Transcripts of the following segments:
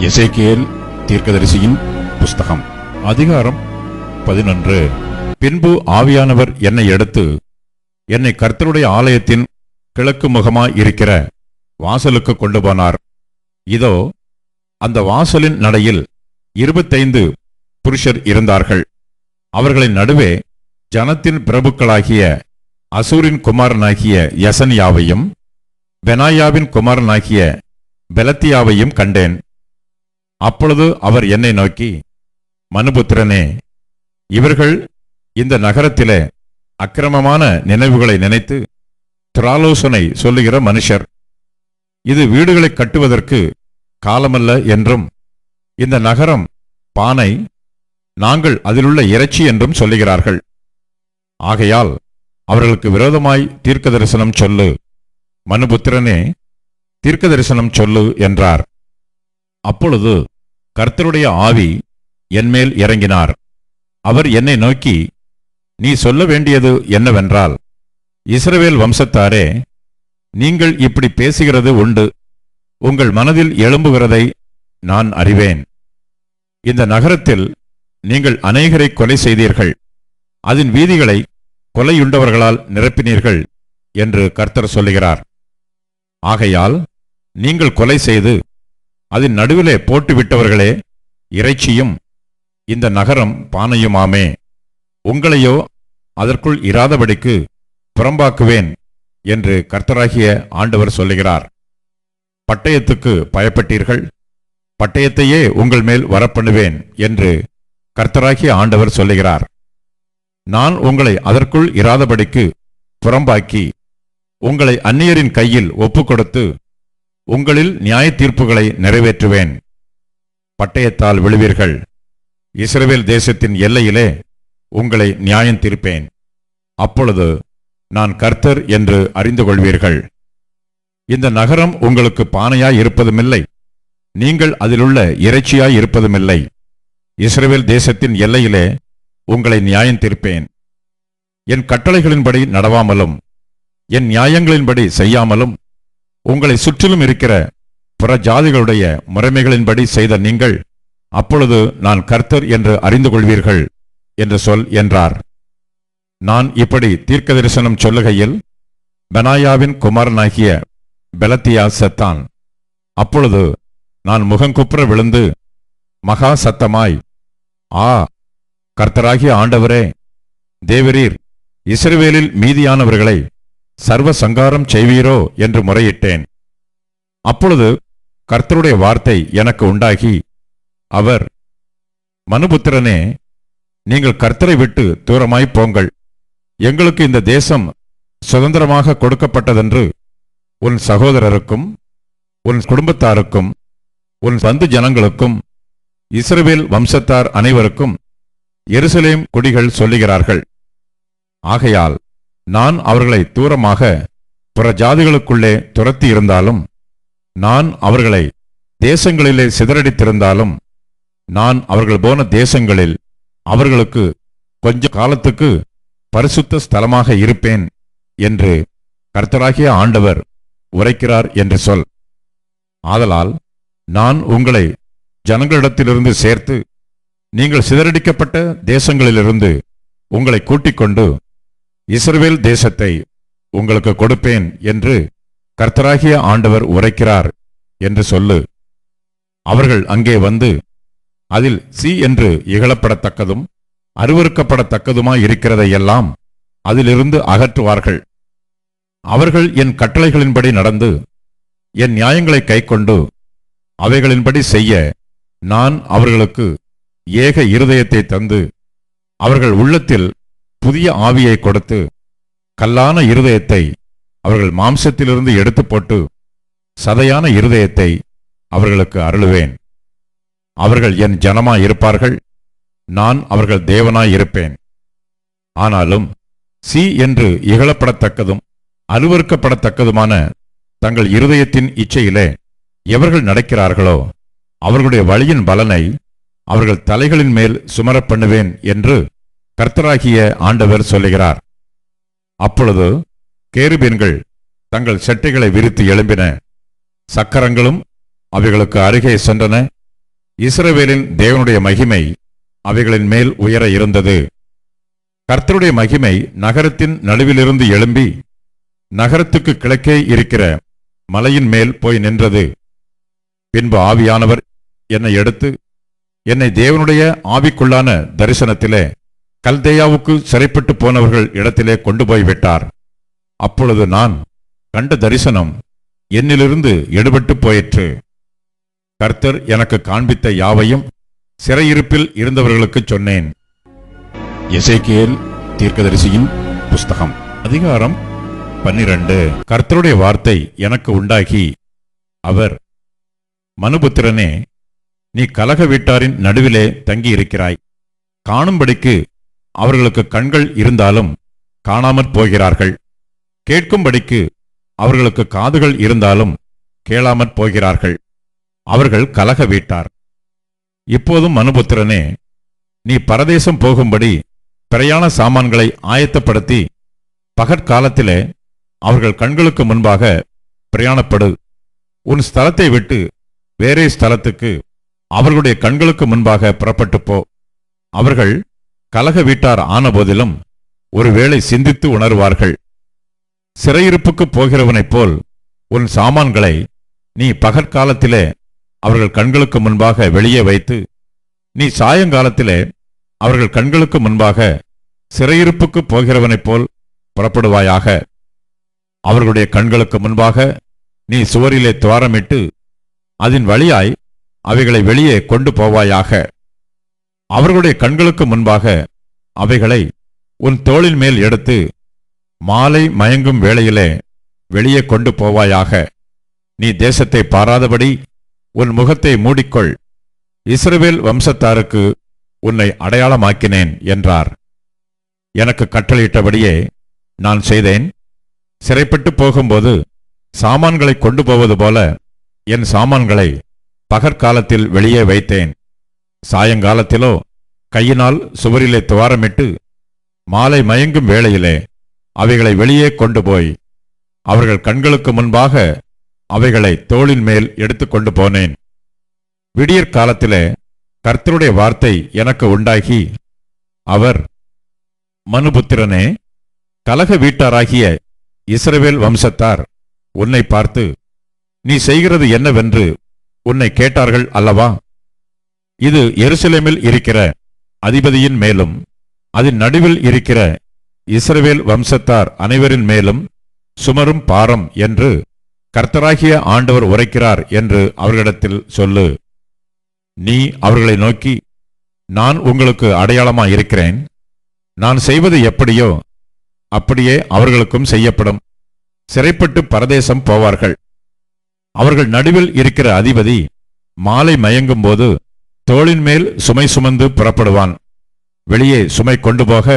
எசேக்கியேல் தீர்க்கதரிசியின் புஸ்தகம் அதிகாரம் 11. பின்பு ஆவியானவர் என்னை எடுத்து என்னை கர்த்தருடைய ஆலயத்தின் கிழக்கு முகமாய் இருக்கிற வாசலுக்கு கொண்டு போனார். இதோ, அந்த வாசலின் நடையில் 25 புருஷர் இருந்தார்கள். அவர்களின் நடுவே ஜனத்தின் பிரபுக்களாகிய அசூரின் குமாரனாகிய யசனியாவையும் பெனாயாவின் குமாரனாகிய பெலத்தியாவையும் கண்டேன். அப்பொழுது அவர் என்னை நோக்கி, மனுபுத்திரனே, இவர்கள் இந்த நகரத்திலே அக்கிரமமான நினைவுகளை நினைத்து திராலோசனை சொல்லுகிற மனுஷர். இது வீடுகளை கட்டுவதற்கு காலமல்ல என்றும், இந்த நகரம் பானை, நாங்கள் அதிலுள்ள இறைச்சி என்றும் சொல்லுகிறார்கள். ஆகையால் அவர்களுக்கு விரோதமாய் தீர்க்க தரிசனம் சொல்லு, மனுபுத்திரனே, தீர்க்க தரிசனம் சொல்லு என்றார். அப்பொழுது கர்த்தருடைய ஆவி என்மேல் இறங்கினார். அவர் என்னை நோக்கி, நீ சொல்ல வேண்டியது என்னவென்றால், இஸ்ரவேல் வம்சத்தாரே, நீங்கள் இப்படி பேசுகிறது உண்டு. உங்கள் மனதில் எழும்புகிறதை நான் அறிவேன். இந்த நகரத்தில் நீங்கள் அநேகரை கொலை செய்தீர்கள், அதன் வீதிகளை கொலையுண்டவர்களால் நிரப்பினீர்கள் என்று கர்த்தர் சொல்லுகிறார். ஆகையால் நீங்கள் கொலை செய்து அதன் நடுவிலே போட்டுவிட்டவர்களே இறைச்சியும் இந்த நகரம் பானையுமாமே. உங்களையோ அதற்குள் இராதபடிக்கு புறம்பாக்குவேன் என்று கர்த்தராகிய ஆண்டவர் சொல்லுகிறார். பட்டயத்துக்கு பயப்பட்டீர்கள், பட்டயத்தையே உங்கள் மேல் வரப்பண்ணுவேன் என்று கர்த்தராகிய ஆண்டவர் சொல்லுகிறார். நான் உங்களை அதற்குள் இராதபடிக்கு புறம்பாக்கி உங்களை அந்நியரின் கையில் ஒப்புக்கொடுத்து உங்களில் நியாய தீர்ப்புகளை நிறைவேற்றுவேன். பட்டயத்தால் விழுவீர்கள். இஸ்ரவேல் தேசத்தின் எல்லையிலே உங்களை நியாயம் தீர்ப்பேன். அப்பொழுது நான் கர்த்தர் என்று அறிந்து கொள்வீர்கள். இந்த நகரம் உங்களுக்கு பானையாய் இருப்பதுமில்லை, நீங்கள் அதிலுள்ள இறைச்சியாய் இருப்பதுமில்லை. இஸ்ரவேல் தேசத்தின் எல்லையிலே உங்களை நியாயம் தீர்ப்பேன். என் கட்டளைகளின்படி நடவாமலும் என் நியாயங்களின்படி செய்யாமலும் உங்களை சுற்றிலும் இருக்கிற புற ஜாதிகளுடைய முறைமைகளின்படி செய்த நீங்கள் அப்பொழுது நான் கர்த்தர் என்று அறிந்து கொள்வீர்கள் என்று சொல் என்றார். நான் இப்படி தீர்க்க தரிசனம் சொல்லுகையில் பெனாயாவின் குமாரனாகிய பெலத்தியா செத்தான். அப்பொழுது நான் முகங்குப்புற விழுந்து மகா சத்தமாய், ஆ, கர்த்தராகிய ஆண்டவரே, தேவரீர் இஸ்ரவேலில் மீதியானவர்களை சர்வ சங்காரம் செய்வீரோ என்று முறையிட்டேன். அப்பொழுது கர்த்தருடைய வார்த்தை எனக்கு உண்டாகி, அவர், மனுபுத்திரனே, நீங்கள் கர்த்தரை விட்டு தூரமாய் போங்கள். எங்களுக்கு இந்த தேசம் சுதந்திரமாக கொடுக்கப்பட்டதென்று உன் சகோதரருக்கும் உன் குடும்பத்தாருக்கும் உன் பந்து ஜனங்களுக்கும் இஸ்ரவேல் வம்சத்தார் அனைவருக்கும் எருசலேம் குடிகள் சொல்லுகிறார்கள். ஆகையால் நான் அவர்களை தூரமாக புற ஜாதிகளுக்குள்ளே துரத்தி இருந்தாலும், நான் அவர்களை தேசங்களிலே சிதறடித்திருந்தாலும், நான் அவர்கள் போன தேசங்களில் அவர்களுக்கு கொஞ்ச காலத்துக்கு பரிசுத்த ஸ்தலமாக இருப்பேன் என்று கர்த்தராகிய ஆண்டவர் உரைக்கிறார் என்று சொல். ஆதலால் நான் உங்களை ஜனங்களிடத்திலிருந்து சேர்த்து நீங்கள் சிதறடிக்கப்பட்ட தேசங்களிலிருந்து உங்களை கூட்டிக் கொண்டு இஸ்ரவேல் தேசத்தை உங்களுக்கு கொடுப்பேன் என்று கர்த்தராகிய ஆண்டவர் உரைக்கிறார் என்று சொல்லு. அவர்கள் அங்கே வந்து அதில் சீ என்று இகழப்படத்தக்கதும் அருவருக்கப்படத்தக்கதுமாய் இருக்கிறதையெல்லாம் அதிலிருந்து அகற்றுவார்கள். அவர்கள் என் கட்டளைகளின்படி நடந்து என் நியாயங்களை கைக்கொண்டு அவைகளின்படி செய்ய நான் அவர்களுக்கு ஏக இருதயத்தை தந்து அவர்கள் உள்ளத்தில் புதிய ஆவியை கொடுத்து கல்லான இருதயத்தை அவர்கள் மாம்சத்திலிருந்து எடுத்து போட்டு சதையான இருதயத்தை அவர்களுக்கு அருளுவேன். அவர்கள் என் ஜனமாய் இருப்பார்கள், நான் அவர்கள் தேவனாய் இருப்பேன். ஆனாலும் சீ என்று இகழப்படத்தக்கதும் அருவருக்கப்படத்தக்கதுமான தங்கள் இருதயத்தின் இச்சையிலே எவர்கள் நடக்கிறார்களோ அவர்களுடைய வழியின் பலனை அவர்கள் தலைகளின் மேல் சுமரப் பண்ணுவேன் என்று கர்த்தராகிய ஆண்டவர் சொல்லுகிறார். அப்பொழுது கேருபீன்கள் தங்கள் செட்டைகளை விரித்து எழும்பின, சக்கரங்களும் அவைகளுக்கு அருகே சென்றன. இஸ்ரவேலின் தேவனுடைய மகிமை அவைகளின் மேல் உயர இருந்தது. கர்த்தருடைய மகிமை நகரத்தின் நடுவிலிருந்து எழும்பி நகரத்துக்கு கிழக்கே இருக்கிற மலையின் மேல் போய் நின்றது. பின்பு ஆவியானவர் என்னை எடுத்து என்னை தேவனுடைய ஆவிக்குள்ளான தரிசனத்திலே கல்தேயாவுக்கு சிறைப்பட்டு போனவர்கள் இடத்திலே கொண்டு போய்விட்டார். அப்பொழுது நான் கண்ட தரிசனம் என்னிலிருந்து எடுபட்டு போயிற்று. கர்த்தர் எனக்கு காண்பித்த யாவையும் சிறையிருப்பில் இருந்தவர்களுக்கு சொன்னேன். எசேக்கியேல் தீர்க்கதரிசியின் புஸ்தகம் அதிகாரம் 12. கர்த்தருடைய வார்த்தை எனக்கு உண்டாகி, அவர், மனுபுத்திரனே, நீ கலக வீட்டாரின் நடுவிலே தங்கியிருக்கிறாய். காணும்படிக்கு அவர்களுக்கு கண்கள் இருந்தாலும் காணாமற் போகிறார்கள், கேட்கும்படிக்கு அவர்களுக்கு காதுகள் இருந்தாலும் கேளாமற் போகிறார்கள். அவர்கள் கலக வீட்டார். இப்போதும் மனுபுத்திரனே, நீ பரதேசம் போகும்படி பிரயாண சாமான்களை ஆயத்தப்படுத்தி பகற்காலத்திலே அவர்கள் கண்களுக்கு முன்பாக பிரயாணப்படு. உன் ஸ்தலத்தை விட்டு வேறே ஸ்தலத்துக்கு அவர்களுடைய கண்களுக்கு முன்பாக புறப்பட்டு போ. அவர்கள் கலக வீட்டார் ஆனபோதிலும் ஒருவேளை சிந்தித்து உணர்வார்கள். சிறையிருப்புக்கு போகிறவனைப் போல் உன் சாமான்களை நீ பகற்காலத்திலே அவர்கள் கண்களுக்கு முன்பாக வெளியே வைத்து, நீ சாயங்காலத்திலே அவர்கள் கண்களுக்கு முன்பாக சிறையிருப்புக்கு போகிறவனைப் போல் புறப்படுவாயாக. அவர்களுடைய கண்களுக்கு முன்பாக நீ சுவரிலே துவாரமிட்டு அதன் வழியாய் அவைகளை வெளியே கொண்டு போவாயாக. அவர்களுடைய கண்களுக்கு முன்பாக அவைகளை உன் தோளின் மேல் எடுத்து மாலை மயங்கும் வேளையிலே வெளியே கொண்டு போவாயாக. நீ தேசத்தை பாராதபடி உன் முகத்தை மூடிக்கொள். இஸ்ரவேல் வம்சத்தாருக்கு உன்னை அடையாளமாக்கினேன் என்றார். எனக்கு கட்டளையிட்டபடியே நான் செய்தேன். சிறைப்பட்டு போகும்போது சாமான்களை கொண்டு போவது போல என் சாமான்களை பகற்காலத்தில் வெளியே வைத்தேன். சாயங்காலத்திலோ கையினால் சுவரிலே துவாரமிட்டு மாலை மயங்கும் வேளையிலே அவைகளை வெளியே கொண்டு போய் அவர்கள் கண்களுக்கு முன்பாக அவைகளை தோளின் மேல் எடுத்துக்கொண்டு போனேன். விடியற்காலத்திலே கர்த்தருடைய வார்த்தை எனக்கு உண்டாகி, அவர், மனுபுத்திரனே, கலக வீட்டாராகிய இஸ்ரவேல் வம்சத்தார் உன்னை பார்த்து, நீ செய்கிறது என்னவென்று உன்னை கேட்டார்கள் அல்லவா? இது எருசலேமில் இருக்கிற அதிபதியின் மேலும் அதன் நடுவில் இருக்கிற இஸ்ரவேல் வம்சத்தார் அனைவரின் மேலும் சுமரும் பாரம் என்று கர்த்தராகிய ஆண்டவர் உரைக்கிறார் என்று அவர்களிடத்தில் சொல்லு. நீ அவர்களை நோக்கி, நான் உங்களுக்கு அடையாளமாயிருக்கிறேன். நான் செய்வது எப்படியோ அப்படியே அவர்களுக்கும் செய்யப்படும். சிறைப்பட்டு பரதேசம் போவார்கள். அவர்கள் நடுவில் இருக்கிற அதிபதி மாலை மயங்கும் போது தோளின் மேல் சுமை சுமந்து புறப்படுவான். வெளியே சுமை கொண்டு போக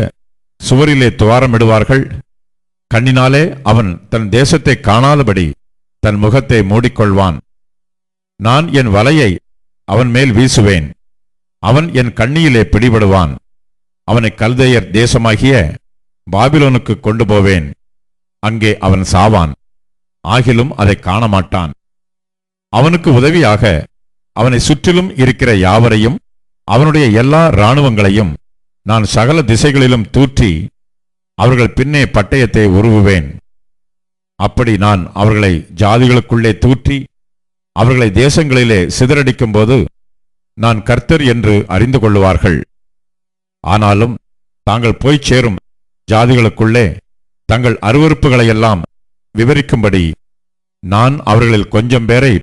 சுவரிலே துவாரமிடுவார்கள். கண்ணினாலே அவன் தன் தேசத்தை காணாதபடி தன் முகத்தை மூடிக்கொள்வான். நான் என் வலையை அவன் மேல் வீசுவேன். அவன் என் கண்ணியிலே பிடிபடுவான். அவனை கல்தேயர் தேசமாகிய பாபிலோனுக்கு கொண்டு போவேன். அங்கே அவன் சாவான், ஆகிலும் அதை காணமாட்டான். அவனுக்கு உதவியாக அவனை சுற்றிலும் இருக்கிற யாவரையும் அவனுடைய எல்லா இராணுவங்களையும் நான் சகல திசைகளிலும் தூற்றி அவர்கள் பின்னே பட்டயத்தை உருவுவேன். அப்படி நான் அவர்களை ஜாதிகளுக்குள்ளே தூற்றி அவர்களை தேசங்களிலே சிதறடிக்கும் போது நான் கர்த்தர் என்று அறிந்து கொள்ளுவார்கள். ஆனாலும் தாங்கள் போய்ச் சேரும் ஜாதிகளுக்குள்ளே தங்கள் அருவருப்புகளையெல்லாம் விவரிக்கும்படி நான் அவர்களில் கொஞ்சம் பேரை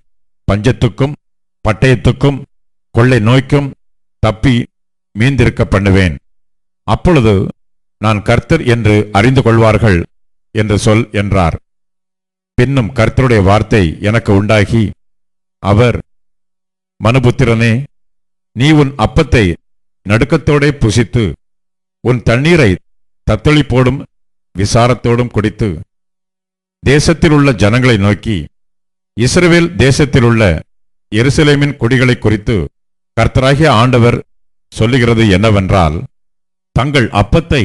பஞ்சத்துக்கும் பட்டயத்துக்கும் கொள்ளை நோய்க்கும் தப்பி மீந்திருக்க பண்ணுவேன். அப்பொழுது நான் கர்த்தர் என்று அறிந்து கொள்வார்கள் என்று சொல் என்றார். பின்னும் கர்த்தருடைய வார்த்தை எனக்கு உண்டாகி, அவர், மனுபுத்திரனே, நீ உன் அப்பத்தை நடுக்கத்தோடே புசித்து உன் தண்ணீரை தத்தளிப்போடும் விசாரத்தோடும் குடித்து தேசத்திலுள்ள ஜனங்களை நோக்கி, இஸ்ரவேல் தேசத்திலுள்ள எருசலேமின் குடிகளை குறித்து கர்த்தராகிய ஆண்டவர் சொல்லுகிறது என்னவென்றால், தங்கள் அப்பத்தை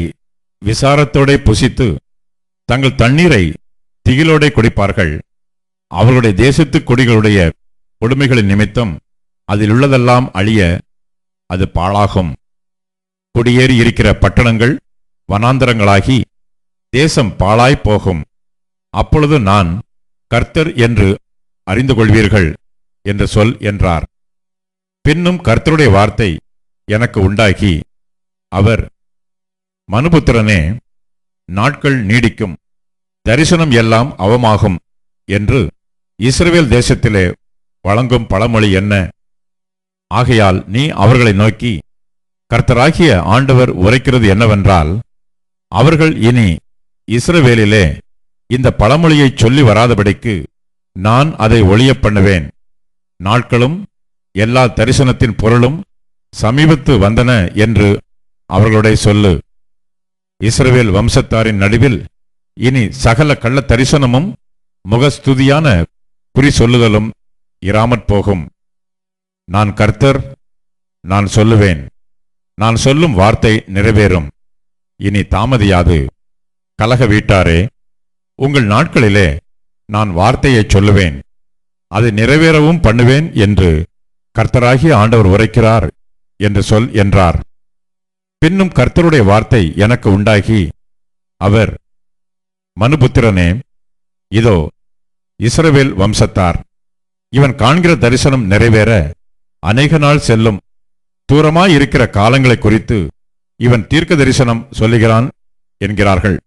விசாரத்தோடே புசித்து தங்கள் தண்ணீரை திகிலோடே குடிப்பார்கள். அவர்களுடைய தேசத்து குடிகளுடைய கொடுமைகளின் நிமித்தம் அதில் உள்ளதெல்லாம் அழிய அது பாழாகும். குடியேறி இருக்கிற பட்டணங்கள் வனாந்தரங்களாகி தேசம் பாழாய்ப் போகும். அப்பொழுது நான் கர்த்தர் என்று அறிந்து கொள்வீர்கள் என்று சொல் என்றார். பின்னும் கர்த்தருடைய வார்த்தை எனக்கு உண்டாகி, அவர், மனுபுத்திரனே, நாட்கள் நீடிக்கும், தரிசனம் எல்லாம் அவமாகும் என்று இஸ்ரவேல் தேசத்திலே வழங்கும் பழமொழி என்ன? ஆகையால் நீ அவர்களை நோக்கி, கர்த்தராகிய ஆண்டவர் உரைக்கிறது என்னவென்றால், அவர்கள் இனி இஸ்ரவேலிலே இந்த பழமொழியை சொல்லி வராதபடிக்கு நான் அதை ஒழிய பண்ணுவேன். நாட்களும் எல்லா தரிசனத்தின் பொருளும் சமீபத்து வந்தன என்று அவர்களுடைய சொல்லு. இஸ்ரவேல் வம்சத்தாரின் நடுவில் இனி சகல கள்ள தரிசனமும் முகஸ்துதியான குறி சொல்லுதலும் இராமற் போகும். நான் கர்த்தர், நான் சொல்லுவேன், நான் சொல்லும் வார்த்தை நிறைவேறும், இனி தாமதியாது. கலக வீட்டாரே, உங்கள் நாட்களிலே நான் வார்த்தையை சொல்லுவேன், அதை நிறைவேறவும் பண்ணுவேன் என்று கர்த்தராகிய ஆண்டவர் உரைக்கிறார் என்று சொல் என்றார். பின்னும் கர்த்தருடைய வார்த்தை எனக்கு உண்டாகி, அவர், மனுபுத்திரனே, இதோ இஸ்ரவேல் வம்சத்தார், இவன் காண்கிற தரிசனம் நிறைவேற அநேக நாள் செல்லும். தூரமாயிருக்கிற காலங்களை குறித்து இவன் தீர்க்க தரிசனம் சொல்லுகிறான் என்கிறார்கள்.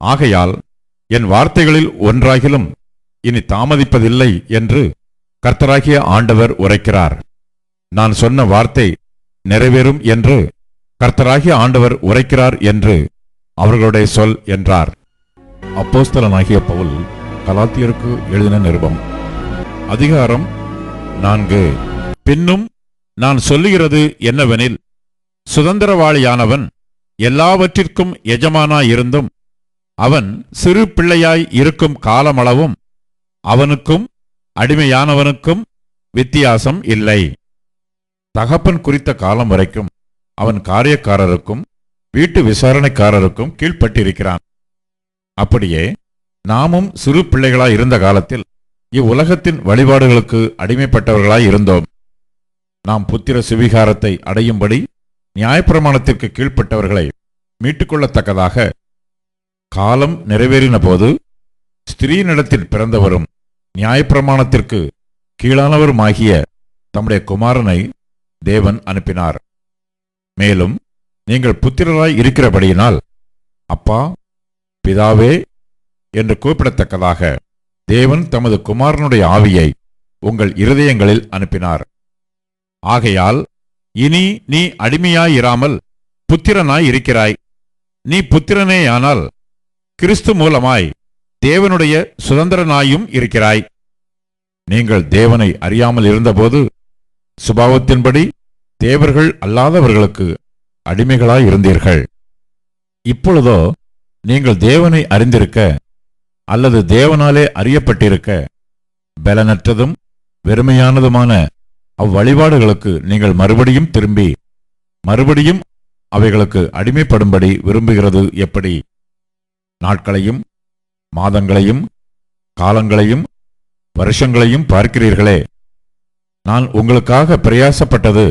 ஆகையால் என் வார்த்தைகளில் ஒன்றாகிலும் இனி தாமதிப்பதில்லை என்று கர்த்தராகிய ஆண்டவர் உரைக்கிறார். நான் சொன்ன வார்த்தை நிறைவேறும் என்று கர்த்தராகிய ஆண்டவர் உரைக்கிறார் என்று அவர்களுடைய சொல் என்றார். அப்போஸ்தலனாகிய பவுல் கலாத்தியருக்கு எழுதின நிருபம், அதிகாரம் 4. பின்னும் நான் சொல்லுகிறது என்னவெனில், சுதந்திரவாளியானவன் எல்லாவற்றிற்கும் எஜமானாயிருந்தும் அவன் சிறு பிள்ளையாய் இருக்கும் காலமளவும் அவனுக்கும் அடிமையானவனுக்கும் வித்தியாசம் இல்லை. தகப்பன் குறித்த காலம் வரைக்கும் அவன் காரியக்காரருக்கும் வீட்டு விசாரணைக்காரருக்கும் கீழ்ப்பட்டிருக்கிறான். அப்படியே நாமும் சிறு பிள்ளைகளாய் இருந்த காலத்தில் இவ்வுலகத்தின் வழிபாடுகளுக்கு அடிமைப்பட்டவர்களாய் இருந்தோம். நாம் புத்திர சுவிகாரத்தை அடையும்படி நியாயப்பிரமாணத்திற்கு கீழ்ப்பட்டவர்களை மீட்டுக்கொள்ளத்தக்கதாக காலம் நிறைவேறின போது ஸ்திரீனிடத்தில் பிறந்தவரும் நியாயப்பிரமாணத்திற்கு கீழானவருமாகிய தம்முடைய குமாரனை தேவன் அனுப்பினார். மேலும் நீங்கள் புத்திரராய் இருக்கிறபடியினால் அப்பா, பிதாவே என்று கூப்பிடத்தக்கதாக தேவன் தமது குமாரனுடைய ஆவியை உங்கள் இருதயங்களில் அனுப்பினார். ஆகையால் இனி நீ அடிமையாயிராமல் புத்திரனாய் இருக்கிறாய். நீ புத்திரனேயானால் கிறிஸ்து மூலமாய் தேவனுடைய சுதந்திரனாயும் இருக்கிறாய். நீங்கள் தேவனை அறியாமல் இருந்தபோது சுபாவத்தின்படி தேவர்கள் அல்லாதவர்களுக்கு அடிமைகளாயிருந்தீர்கள். இப்பொழுதோ நீங்கள் தேவனை அறிந்திருக்க அல்லது தேவனாலே அறியப்பட்டிருக்க பலனற்றதும் வெறுமையானதுமான அவ்வழிபாடுகளுக்கு நீங்கள் மறுபடியும் திரும்பி மறுபடியும் அவைகளுக்கு அடிமைப்படும்படி விரும்புகிறது எப்படி? நாட்களையும் மாதங்களையும் காலங்களையும் வருஷங்களையும் பார்க்கிறீர்களே. நான் உங்களுக்காக பிரயாசப்பட்டது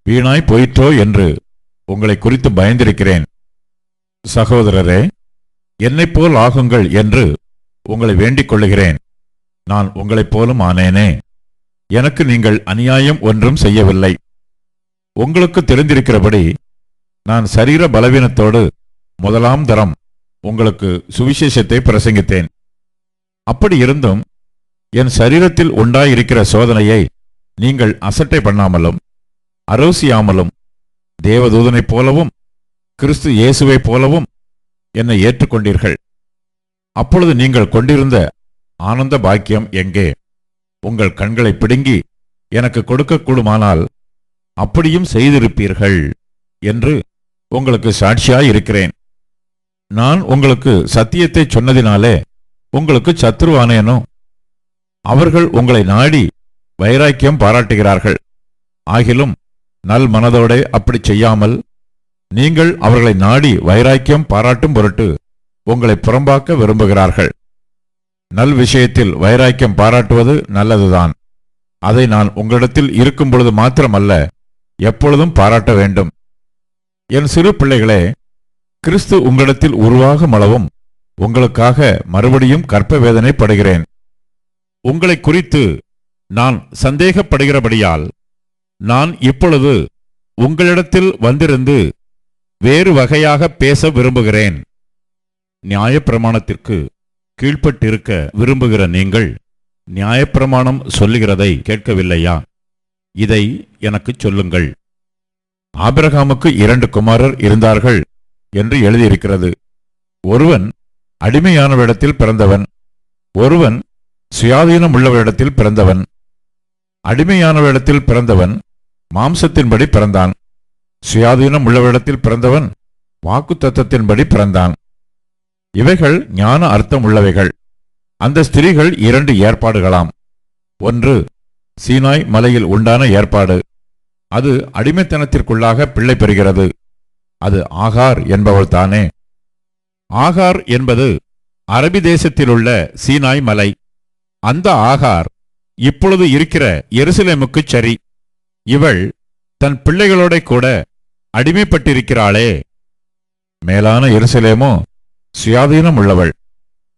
வீணாய் போயிற்றோ என்று உங்களை குறித்து பயந்திருக்கிறேன். சகோதரரே, என்னைப் போல் ஆகுங்கள் என்று உங்களை வேண்டிக் கொள்ளுகிறேன். நான் உங்களைப் போலும் ஆனேனே. எனக்கு நீங்கள் அநியாயம் ஒன்றும் செய்யவில்லை. உங்களுக்கு தெரிந்திருக்கிறபடி நான் சரீர பலவீனத்தோடு முதலாம் தரம் உங்களுக்கு சுவிசேஷத்தை பிரசங்கித்தேன். அப்படி இருந்தும் என் சரீரத்தில் உண்டாயிருக்கிற சோதனையை நீங்கள் அசட்டை பண்ணாமலும் அரோசியாமலும் தேவதூதனைப் போலவும் கிறிஸ்து இயேசுவைப் போலவும் என்னை ஏற்றுக்கொண்டீர்கள். அப்பொழுது நீங்கள் கொண்டிருந்த ஆனந்த பாக்கியம் எங்கே? உங்கள் கண்களை பிடுங்கி எனக்கு கொடுக்கக்கூடுமானால் அப்படியும் செய்திருப்பீர்கள் என்று உங்களுக்கு சாட்சியாயிருக்கிறேன். நான் உங்களுக்கு சத்தியத்தை சொன்னதினாலே உங்களுக்கு சத்துருவானேனோ? அவர்கள் உங்களை நாடி வைராக்கியம் பாராட்டுகிறார்கள். ஆகிலும் நல் மனதோடே அப்படி செய்யாமல் நீங்கள் அவர்களை நாடி வைராக்கியம் பாராட்டும் பொருட்டு உங்களை புறம்பாக்க விரும்புகிறார்கள். நல் விஷயத்தில் வைராக்கியம் பாராட்டுவது நல்லதுதான். அதை நான் உங்களிடத்தில் இருக்கும் பொழுது மாத்திரமல்ல, எப்பொழுதும் பாராட்ட வேண்டும். என் சிறு பிள்ளைகளே, கிறிஸ்து உங்களிடத்தில் உருவாகும் அளவும் உங்களுக்காக மறுபடியும் கற்ப வேதனைப்படுகிறேன். உங்களை குறித்து நான் சந்தேகப்படுகிறபடியால் நான் இப்பொழுது உங்களிடத்தில் வந்திருந்து வேறு வகையாக பேச விரும்புகிறேன். நியாயப்பிரமாணத்திற்கு கீழ்ப்பட்டிருக்க விரும்புகிற நீங்கள் நியாயப்பிரமாணம் சொல்லுகிறதை கேட்கவில்லையா? இதை எனக்கு சொல்லுங்கள். ஆபிரகாமுக்கு 2 குமாரர் இருந்தார்கள் என்று எழுதியிருக்கிறது. ஒருவன் அடிமையானவரிடத்தில் பிறந்தவன், ஒருவன் சுயாதீனம் உள்ளவரிடத்தில் பிறந்தவன். அடிமையானவரிடத்தில் பிறந்தவன் மாம்சத்தின்படி பிறந்தான். சுயாதீனம் உள்ளவரிடத்தில் பிறந்தவன் வாக்குத்தத்தத்தின்படி பிறந்தான். இவைகள் ஞான அர்த்தம் உள்ளவைகள். அந்த ஸ்திரீகள் 2 ஏற்பாடுகளாம். ஒன்று சீனாய் மலையில் உண்டான ஏற்பாடு. அது அடிமைத்தனத்திற்குள்ளாக பிள்ளை பெறுகிறது. அது ஆகார் என்பவள் தானே. ஆகார் என்பது அரபி தேசத்திலுள்ள சீனாய் மலை. அந்த ஆகார் இப்பொழுது இருக்கிற எருசலேமுக்குச் சரி. இவள் தன் பிள்ளைகளோட கூட அடிமைப்பட்டிருக்கிறாளே. மேலான எருசலேமோ சுயாதீனம் உள்ளவள்.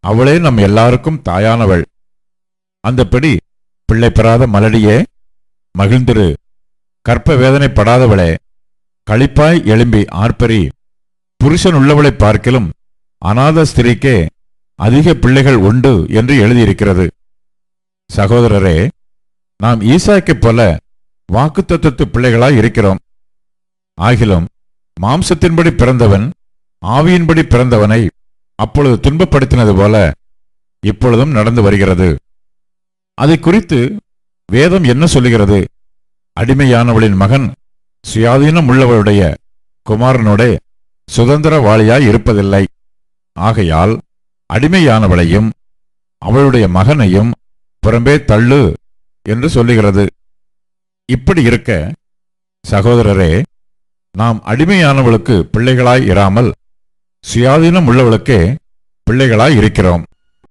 அவளே நம் எல்லாருக்கும் தாயானவள். அந்தப்படி பிள்ளை பெறாத மலடியே, மகிழ்ந்திரு. கற்ப வேதனைப்படாதவளே, களிப்பாய் எழும்பி ஆர்ப்பரி. புருஷன் உள்ளவளை பார்க்கிலும் அநாத ஸ்திரீக்கே அதிக பிள்ளைகள் உண்டு என்று எழுதியிருக்கிறது. சகோதரரே, நாம் ஈசாக்கைப் போல வாக்குத்தத்தத்து பிள்ளைகளாய் இருக்கிறோம். ஆகிலும் மாம்சத்தின்படி பிறந்தவன் ஆவியின்படி பிறந்தவனை அப்பொழுது துன்பப்படுத்தினது போல இப்பொழுதும் நடந்து வருகிறது. அதை குறித்து வேதம் என்ன சொல்லுகிறது? அடிமையானவளின் மகன் சுயாதீனம் உள்ளவளுடைய குமாரனோட சுதந்திரவாளியாய் இருப்பதில்லை. ஆகையால் அடிமையானவளையும் அவளுடைய மகனையும் புறம்பே தள்ளு என்று சொல்லுகிறது. இப்படி இருக்க, சகோதரரே, நாம் அடிமையானவளுக்கு பிள்ளைகளாய் இராமல் சுயாதீனம் உள்ளவளுக்கே பிள்ளைகளாய் இருக்கிறோம்.